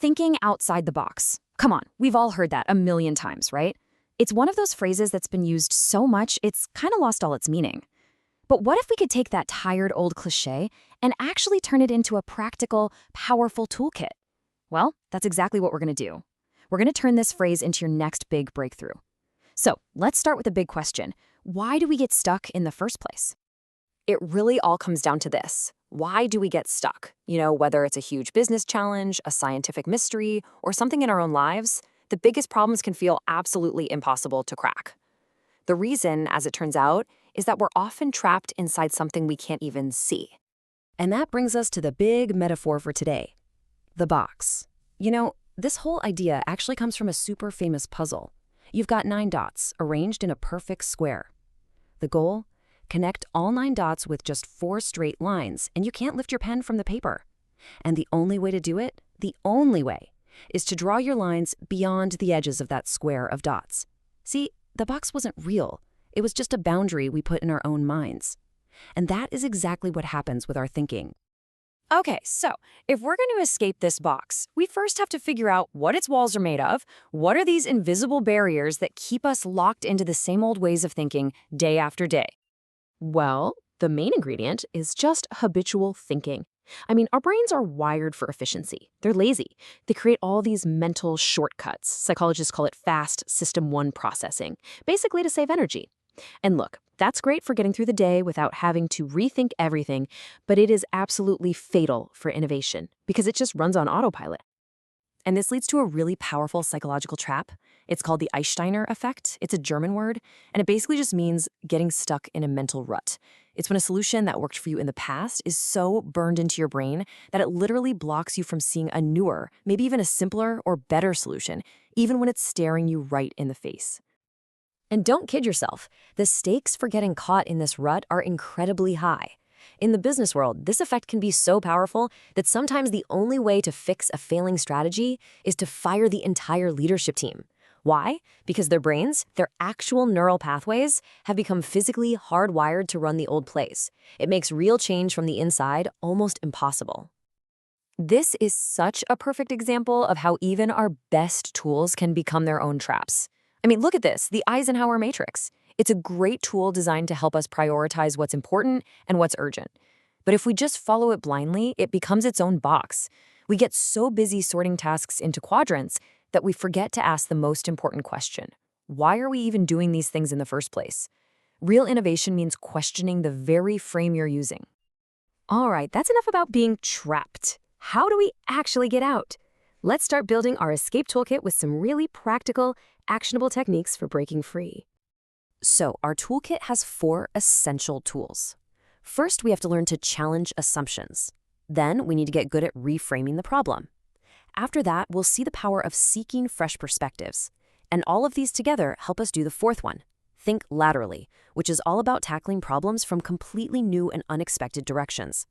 thinking outside the box. Come on, we've all heard that a million times, right? It's one of those phrases that's been used so much, it's kind of lost all its meaning. But what if we could take that tired old cliché and actually turn it into a practical, powerful toolkit? Well, that's exactly what we're going to do. We're going to turn this phrase into your next big breakthrough. So let's start with the big question. Why do we get stuck in the first place? It really all comes down to this. Why do we get stuck? Whether it's a huge business challenge, a scientific mystery, or something in our own lives, the biggest problems can feel absolutely impossible to crack. The reason, as it turns out, is that we're often trapped inside something we can't even see. And that brings us to the big metaphor for today, the box. This whole idea actually comes from a super famous puzzle. You've got 9 dots arranged in a perfect square. The goal? Connect all 9 dots with just 4 straight lines, and you can't lift your pen from the paper. And the only way to do it, the only way, is to draw your lines beyond the edges of that square of dots. See, the box wasn't real. It was just a boundary we put in our own minds. And that is exactly what happens with our thinking. Okay, so if we're going to escape this box, we first have to figure out what its walls are made of. What are these invisible barriers that keep us locked into the same old ways of thinking day after day? Well, the main ingredient is just habitual thinking. Our brains are wired for efficiency. They're lazy. They create all these mental shortcuts. Psychologists call it fast system 1 processing, basically to save energy. And look, that's great for getting through the day without having to rethink everything, but it is absolutely fatal for innovation because it just runs on autopilot. And this leads to a really powerful psychological trap. It's called the Einsteiner effect. It's a German word, and it basically just means getting stuck in a mental rut. It's when a solution that worked for you in the past is so burned into your brain that it literally blocks you from seeing a newer, maybe even a simpler or better solution, even when it's staring you right in the face. And don't kid yourself, the stakes for getting caught in this rut are incredibly high. In the business world, this effect can be so powerful that sometimes the only way to fix a failing strategy is to fire the entire leadership team. Why? Because their brains, their actual neural pathways, have become physically hardwired to run the old plays. It makes real change from the inside almost impossible. This is such a perfect example of how even our best tools can become their own traps. Look at this, the Eisenhower matrix. It's a great tool designed to help us prioritize what's important and what's urgent. But if we just follow it blindly, it becomes its own box. We get so busy sorting tasks into quadrants that we forget to ask the most important question. Why are we even doing these things in the first place? Real innovation means questioning the very frame you're using. All right, that's enough about being trapped. How do we actually get out? Let's start building our escape toolkit with some really practical, actionable techniques for breaking free. So our toolkit has 4 essential tools. First, we have to learn to challenge assumptions. Then we need to get good at reframing the problem. After that, we'll see the power of seeking fresh perspectives. And all of these together help us do the 4th one, think laterally, which is all about tackling problems from completely new and unexpected directions.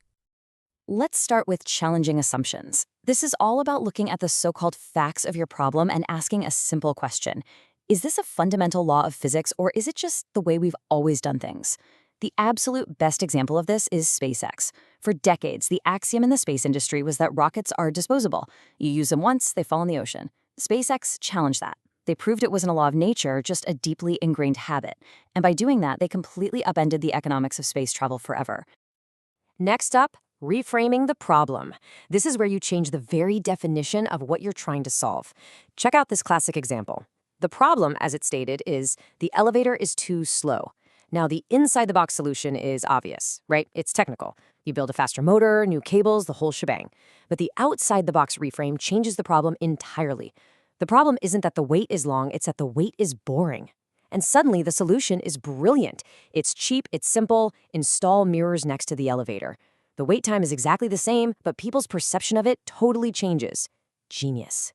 Let's start with challenging assumptions. This is all about looking at the so-called facts of your problem and asking a simple question. Is this a fundamental law of physics, or is it just the way we've always done things? The absolute best example of this is SpaceX. For decades, the axiom in the space industry was that rockets are disposable. You use them once, they fall in the ocean. SpaceX challenged that. They proved it wasn't a law of nature, just a deeply ingrained habit. And by doing that, they completely upended the economics of space travel forever. Next up, reframing the problem. This is where you change the very definition of what you're trying to solve. Check out this classic example. The problem, as it's stated, is the elevator is too slow. Now, the inside-the-box solution is obvious, right? It's technical. You build a faster motor, new cables, the whole shebang. But the outside-the-box reframe changes the problem entirely. The problem isn't that the wait is long, it's that the wait is boring. And suddenly, the solution is brilliant. It's cheap, it's simple, install mirrors next to the elevator. The wait time is exactly the same, but people's perception of it totally changes. Genius.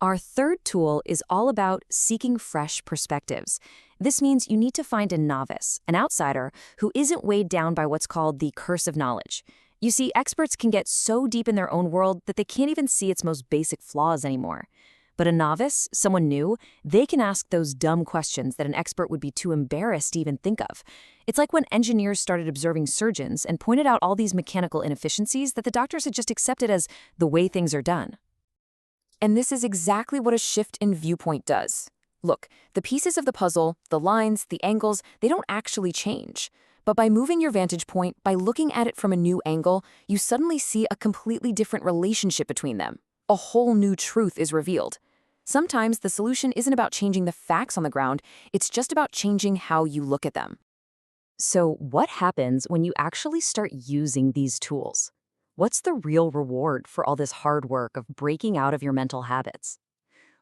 Our third tool is all about seeking fresh perspectives. This means you need to find a novice, an outsider, who isn't weighed down by what's called the curse of knowledge. You see, experts can get so deep in their own world that they can't even see its most basic flaws anymore. But a novice, someone new, they can ask those dumb questions that an expert would be too embarrassed to even think of. It's like when engineers started observing surgeons and pointed out all these mechanical inefficiencies that the doctors had just accepted as the way things are done. And this is exactly what a shift in viewpoint does. Look, the pieces of the puzzle, the lines, the angles, they don't actually change. But by moving your vantage point, by looking at it from a new angle, you suddenly see a completely different relationship between them. A whole new truth is revealed. Sometimes the solution isn't about changing the facts on the ground, it's just about changing how you look at them. So, what happens when you actually start using these tools? What's the real reward for all this hard work of breaking out of your mental habits?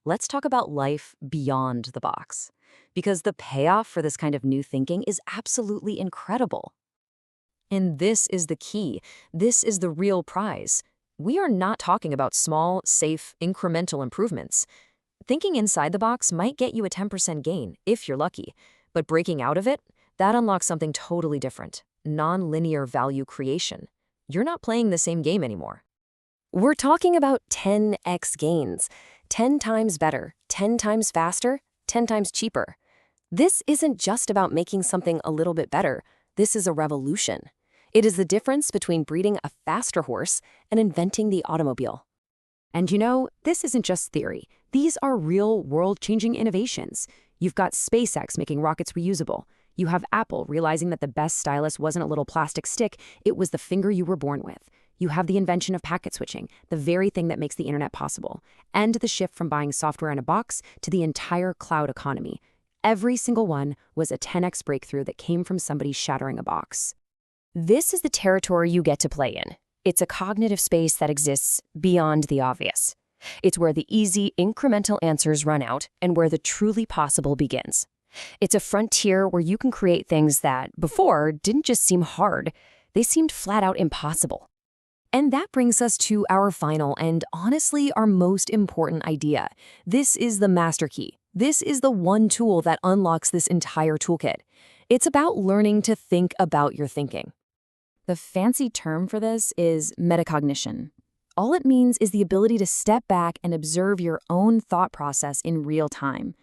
Let's talk about life beyond the box, because the payoff for this kind of new thinking is absolutely incredible. And this is the key. This is the real prize. We are not talking about small, safe, incremental improvements. Thinking inside the box might get you a 10% gain, if you're lucky, but breaking out of it, that unlocks something totally different, non-linear value creation. You're not playing the same game anymore. We're talking about 10x gains, 10 times better, 10 times faster, 10 times cheaper. This isn't just about making something a little bit better. This is a revolution. It is the difference between breeding a faster horse and inventing the automobile. And you know, this isn't just theory. These are real world-changing innovations. You've got SpaceX making rockets reusable. You have Apple realizing that the best stylus wasn't a little plastic stick, it was the finger you were born with. You have the invention of packet switching, the very thing that makes the internet possible, and the shift from buying software in a box to the entire cloud economy. Every single one was a 10x breakthrough that came from somebody shattering a box. This is the territory you get to play in. It's a cognitive space that exists beyond the obvious. It's where the easy, incremental answers run out and where the truly possible begins. It's a frontier where you can create things that, before, didn't just seem hard. They seemed flat out impossible. And that brings us to our final and, honestly, our most important idea. This is the master key. This is the one tool that unlocks this entire toolkit. It's about learning to think about your thinking. The fancy term for this is metacognition. All it means is the ability to step back and observe your own thought process in real time.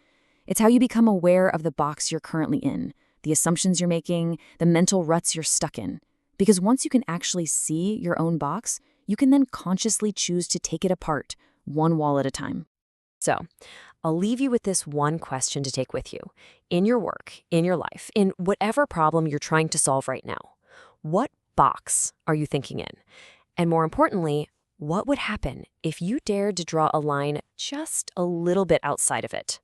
It's how you become aware of the box you're currently in, the assumptions you're making, the mental ruts you're stuck in. Because once you can actually see your own box, you can then consciously choose to take it apart, one wall at a time. So, I'll leave you with this one question to take with you. In your work, in your life, in whatever problem you're trying to solve right now, what box are you thinking in? And more importantly, what would happen if you dared to draw a line just a little bit outside of it?